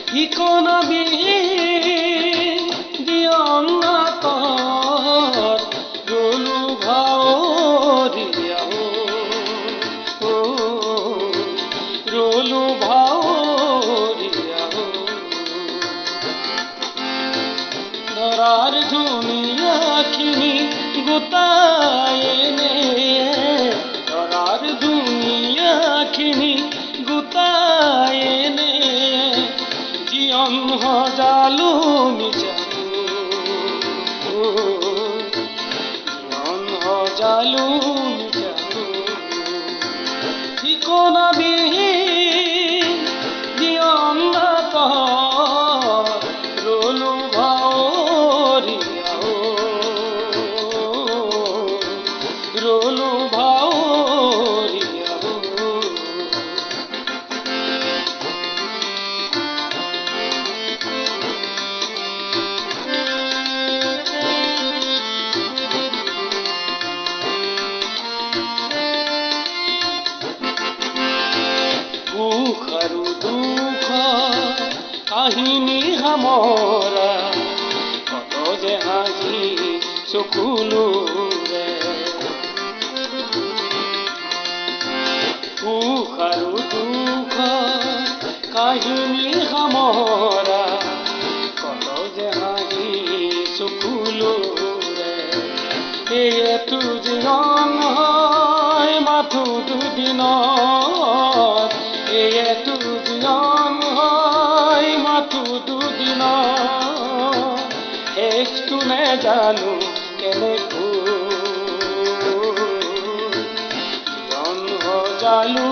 ঠিকনা বিহীন দিয়নাতত ৰলো ভাৱৰীয়া ৰলো ভাৱৰীয়া ধৰাৰ ধুনীয়াখিনি গোটাই নিয়ে ধৰাৰ ধুনীয়াখিনি গোটাই নিয়ে জীৱন সজালো মিছালো জীৱন সজালো মিছালো ঠিকনা বিহীন জীৱনত ৰলো ভাৱৰীয়া ৰলো ভাৱৰীয়া সুখ আৰু দুখ কাহিনী সামৰা কত যে হাঁহি চকুলোৰে সুখ আৰু দুখ কাহিনী সামৰা কত যে হাঁহি চকুলোৰে এইটো জীৱন হয় মাথো দুদিনত এইটো জীৱন হয় মাথো দুদিনত শেষটো নেজানো কেনেকৈ জীৱন সজালো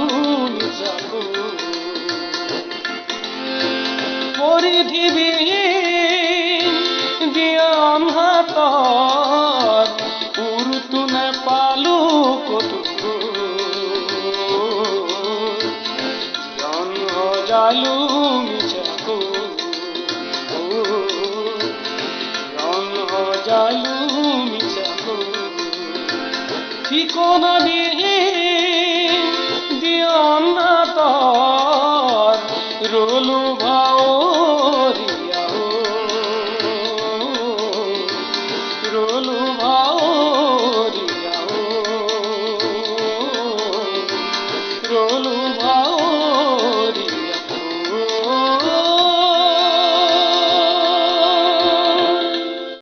মিছাকৈ পৰিধিবিহীন জীৱন হাতত উৰুটো নেপালো কতো জীৱন সজালো মিছাকৈ জীৱন সজালো মিছাকৈ ঠিকনা বিহীন জীৱন